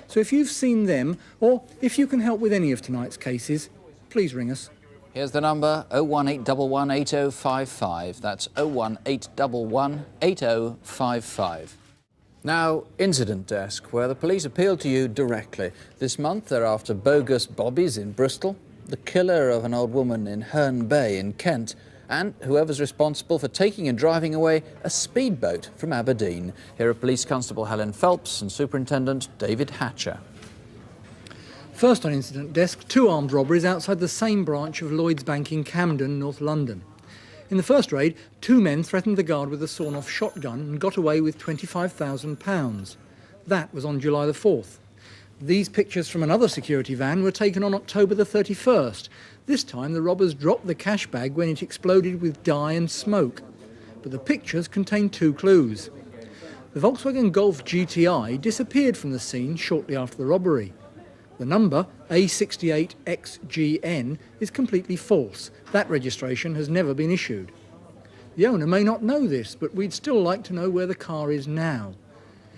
B: So if you've seen them, or if you can help with any of tonight's cases, please ring us.
F: Here's the number, 01811 8055. That's 01811 8055. Now, Incident Desk, where the police appeal to you directly. This month they're after bogus bobbies in Bristol, the killer of an old woman in Herne Bay in Kent, and whoever's responsible for taking and driving away a speedboat from Aberdeen. Here are Police Constable Helen Phelps and Superintendent David Hatcher.
B: First on Incident Desk, 2 armed robberies outside the same branch of Lloyds Bank in Camden, North London. In the first raid, 2 men threatened the guard with a sawn-off shotgun and got away with £25,000. That was on July the 4th. These pictures from another security van were taken on October the 31st. This time the robbers dropped the cash bag when it exploded with dye and smoke. But the pictures contain 2 clues. The Volkswagen Golf GTI disappeared from the scene shortly after the robbery. The number, A68XGN, is completely false. That registration has never been issued. The owner may not know this, but we'd still like to know where the car is now.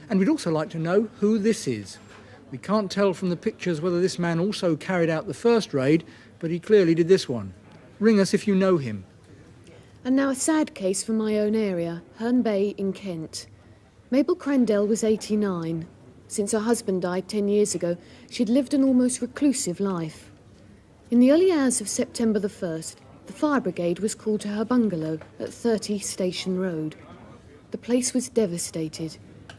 B: And we'd also like to know who this is. We can't tell from the pictures whether this man also carried out the first raid, but he clearly did this one. Ring us if you know him.
C: And now a sad case from my own area, Herne Bay in Kent. Mabel Crandell was 89. Since her husband died 10 years ago, she'd lived an almost reclusive life. In the early hours of September the 1st, the fire brigade was called to her bungalow at 30 Station Road. The place was devastated,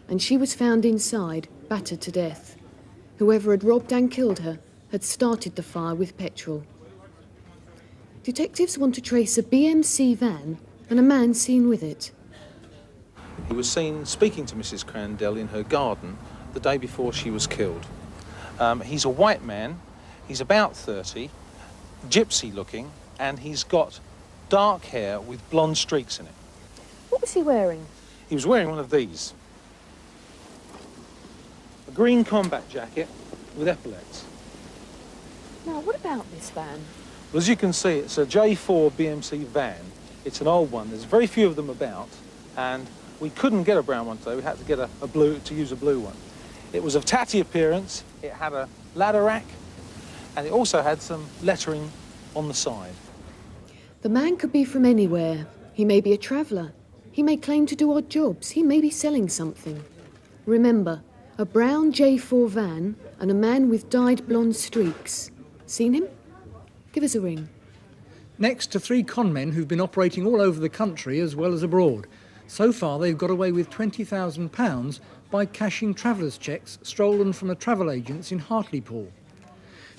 C: and she was found inside, battered to death. Whoever had robbed and killed her had started the fire with petrol. Detectives want to trace a BMC van and a man seen with it.
M: He was seen speaking to Mrs. Crandell in her garden the day before she was killed. He's a white man, he's about 30, gypsy looking, and he's got dark hair with blonde streaks in it.
C: What was he wearing?
M: He was wearing one of these. A green combat jacket with epaulets.
C: Now, what about this van?
M: Well, as you can see, it's a J4 BMC van. It's an old one. There's very few of them about, and we couldn't get a brown one today. We had to get a blue, to use a blue one. It was of tatty appearance, it had a ladder rack, and it also had some lettering on the side.
C: The man could be from anywhere. He may be a traveller. He may claim to do odd jobs. He may be selling something. Remember, a brown J4 van and a man with dyed blonde streaks. Seen him? Give us a ring.
B: Next to 3 con men who've been operating all over the country as well as abroad. So far they've got away with £20,000 by cashing travellers' cheques stolen from a travel agents in Hartlepool.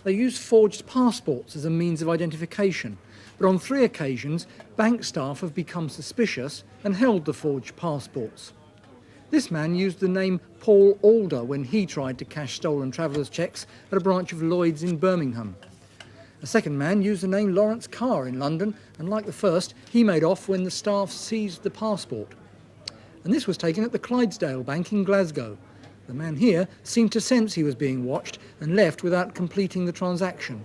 B: They used forged passports as a means of identification, but on 3 occasions bank staff have become suspicious and held the forged passports. This man used the name Paul Alder when he tried to cash stolen travellers' cheques at a branch of Lloyds in Birmingham. A second man used the name Lawrence Carr in London, and like the first, he made off when the staff seized the passport. And this was taken at the Clydesdale Bank in Glasgow. The man here seemed to sense he was being watched and left without completing the transaction.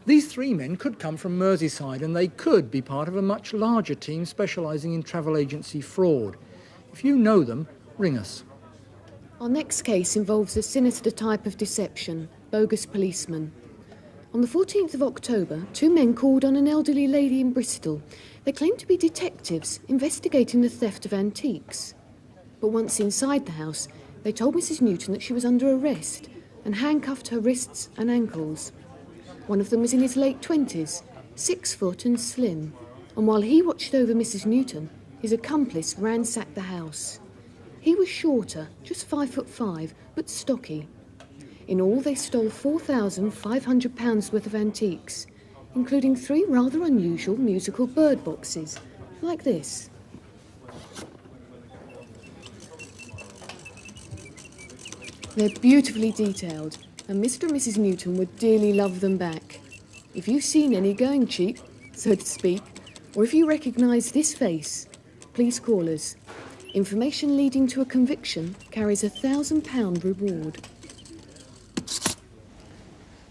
B: These 3 men could come from Merseyside, and they could be part of a much larger team specialising in travel agency fraud. If you know them, ring us.
C: Our next case involves a sinister type of deception, bogus policemen. On the 14th of October, 2 men called on an elderly lady in Bristol, They claim to be detectives investigating the theft of antiques. But once inside the house, they told Mrs. Newton that she was under arrest and handcuffed her wrists and ankles. One of them was in his late 20s, 6 foot and slim, and while he watched over Mrs. Newton, his accomplice ransacked the house. He was shorter, just 5'5", but stocky. In all, they stole £4,500 worth of antiques, including 3 rather unusual musical bird boxes, like this. They're beautifully detailed, and Mr. and Mrs. Newton would dearly love them back. If you've seen any going cheap, so to speak, or if you recognise this face, please call us. Information leading to a conviction carries a £1,000 reward.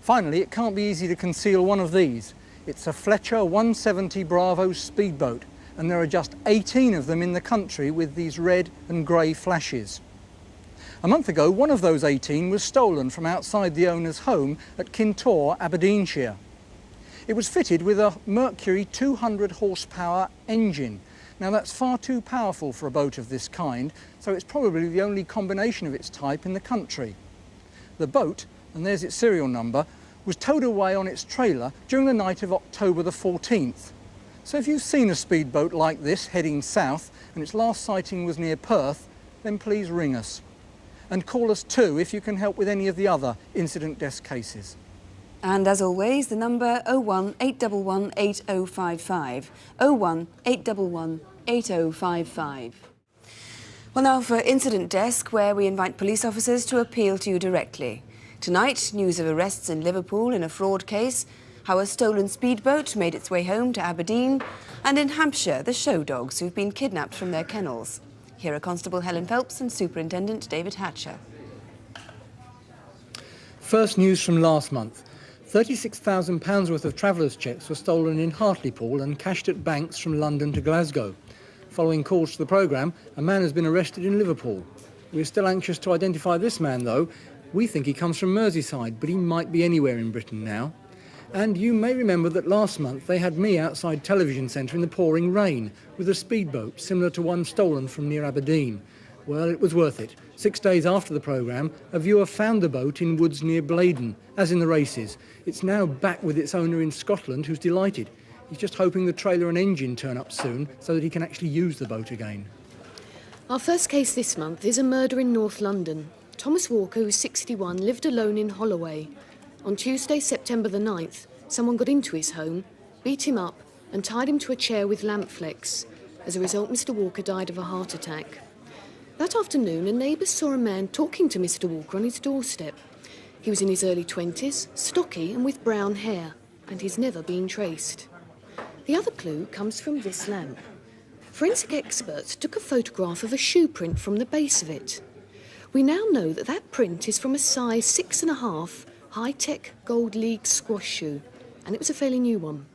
B: Finally, it can't be easy to conceal one of these. It's a Fletcher 170 Bravo speedboat, and there are just 18 of them in the country with these red and grey flashes. A month ago, one of those 18 was stolen from outside the owner's home at Kintore, Aberdeenshire. It was fitted with a Mercury 200 horsepower engine. Now that's far too powerful for a boat of this kind, so it's probably the only combination of its type in the country. The boat, and there's its serial number, was towed away on its trailer during the night of October the 14th. So if you've seen a speedboat like this heading south and its last sighting was near Perth, then please ring us. And call us too if you can help with any of the other incident desk cases.
A: And as always, the number 01 811 8055. 01 811 8055. Well, now for Incident Desk, where we invite police officers to appeal to you directly. Tonight, news of arrests in Liverpool in a fraud case, how a stolen speedboat made its way home to Aberdeen, and in Hampshire, the show dogs who've been kidnapped from their kennels. Here are Constable Helen Phelps and Superintendent David Hatcher.
B: First news from last month. £36,000 worth of travellers' cheques were stolen in Hartlepool and cashed at banks from London to Glasgow. Following calls to the programme, a man has been arrested in Liverpool. We're still anxious to identify this man, though. We think he comes from Merseyside, but he might be anywhere in Britain now. And you may remember that last month they had me outside Television Centre in the pouring rain with a speedboat similar to one stolen from near Aberdeen. Well, it was worth it. 6 days after the programme, a viewer found the boat in woods near Blaydon, as in the races. It's now back with its owner in Scotland, who's delighted. He's just hoping the trailer and engine turn up soon so that he can actually use the boat again.
C: Our first case this month is a murder in North London. Thomas Walker, who's 61, lived alone in Holloway. On Tuesday, September the 9th, someone got into his home, beat him up and tied him to a chair with lamp flecks. As a result, Mr. Walker died of a heart attack. That afternoon, a neighbour saw a man talking to Mr. Walker on his doorstep. He was in his early 20s, stocky and with brown hair, and he's never been traced. The other clue comes from this lamp. Forensic experts took a photograph of a shoe print from the base of it. We now know that that print is from a size 6.5 high-tech Gold League squash shoe, and it was a fairly new one.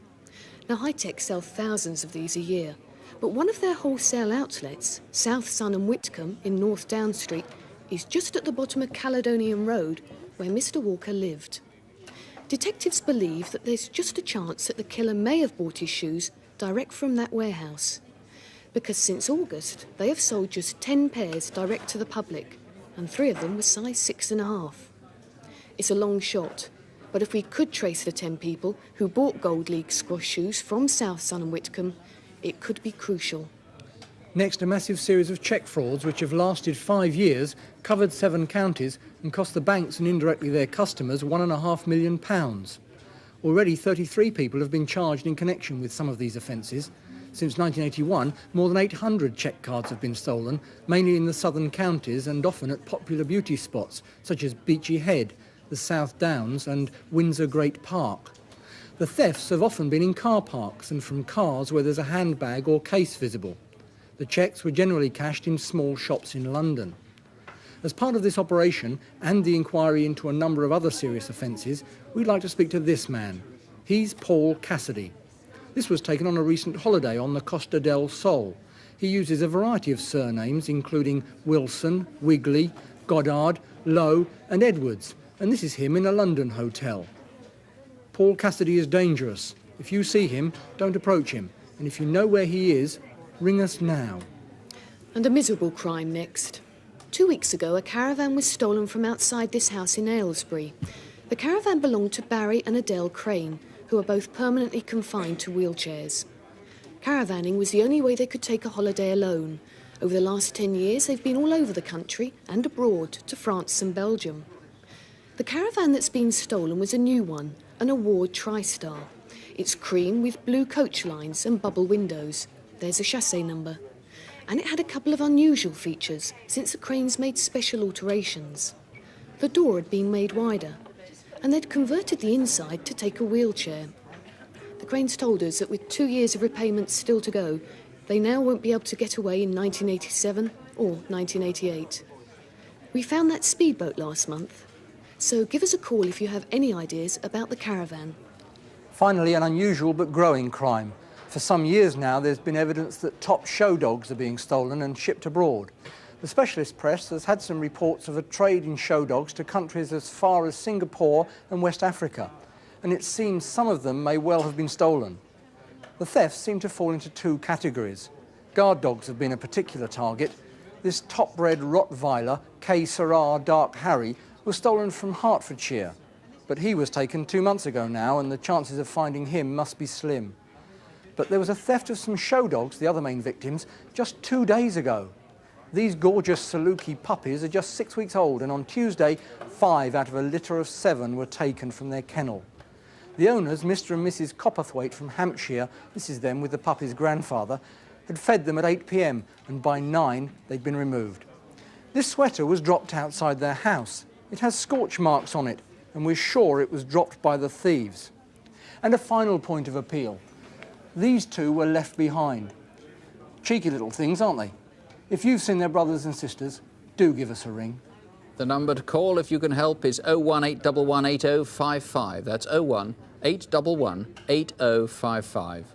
C: Now, High-Tech sell thousands of these a year, but one of their wholesale outlets, South Sun and Whitcomb in North Down Street, is just at the bottom of Caledonian Road, where Mr. Walker lived. Detectives believe that there's just a chance that the killer may have bought his shoes direct from that warehouse, because since August, they have sold just 10 pairs direct to the public, and 3 of them were size 6.5. It's a long shot, but if we could trace the 10 people who bought Gold League squash shoes from South Sun and Whitcomb, it could be crucial.
B: Next, a massive series of cheque frauds which have lasted 5 years, covered 7 counties and cost the banks and indirectly their customers £1.5 million. Already 33 people have been charged in connection with some of these offences. Since 1981, more than 800 cheque cards have been stolen, mainly in the southern counties and often at popular beauty spots such as Beachy Head, the South Downs and Windsor Great Park. The thefts have often been in car parks and from cars where there's a handbag or case visible. The cheques were generally cashed in small shops in London. As part of this operation and the inquiry into a number of other serious offences, we'd like to speak to this man. He's Paul Cassidy. This was taken on a recent holiday on the Costa del Sol. He uses a variety of surnames including Wilson, Wigley, Goddard, Lowe and Edwards, and this is him in a London hotel. Paul Cassidy is dangerous. If you see him, don't approach him. And if you know where he is, ring us now.
C: And a miserable crime next. 2 weeks ago, a caravan was stolen from outside this house in Aylesbury. The caravan belonged to Barry and Adele Crane, who are both permanently confined to wheelchairs. Caravanning was the only way they could take a holiday alone. Over the last 10 years, they've been all over the country and abroad to France and Belgium. The caravan that's been stolen was a new one, an Award TriStar. It's cream with blue coach lines and bubble windows. There's a chassis number. And it had a couple of unusual features, since the Cranes made special alterations. The door had been made wider, and they'd converted the inside to take a wheelchair. The Cranes told us that with 2 years of repayments still to go, they now won't be able to get away in 1987 or 1988. We found that speedboat last month, so give us a call if you have any ideas about the caravan.
B: Finally, an unusual but growing crime. For some years now, there's been evidence that top show dogs are being stolen and shipped abroad. The specialist press has had some reports of a trade in show dogs to countries as far as Singapore and West Africa, and it seems some of them may well have been stolen. The thefts seem to fall into two categories. Guard dogs have been a particular target. This top-bred Rottweiler, K. Syrah Dark Harry, was stolen from Hertfordshire, but he was taken 2 months ago now, and the chances of finding him must be slim. But there was a theft of some show dogs, the other main victims, just 2 days ago. These gorgeous Saluki puppies are just 6 weeks old, and on Tuesday, 5 out of a litter of 7 were taken from their kennel. The owners, Mr. and Mrs. Copperthwaite from Hampshire, this is them with the puppy's grandfather, had fed them at 8 p.m, and by 9 they'd been removed. This sweater was dropped outside their house. It has scorch marks on it, and we're sure it was dropped by the thieves. And a final point of appeal. These two were left behind. Cheeky little things, aren't they? If you've seen their brothers and sisters, do give us a ring.
F: The number to call if you can help is 01811 8055. That's 01811 8055.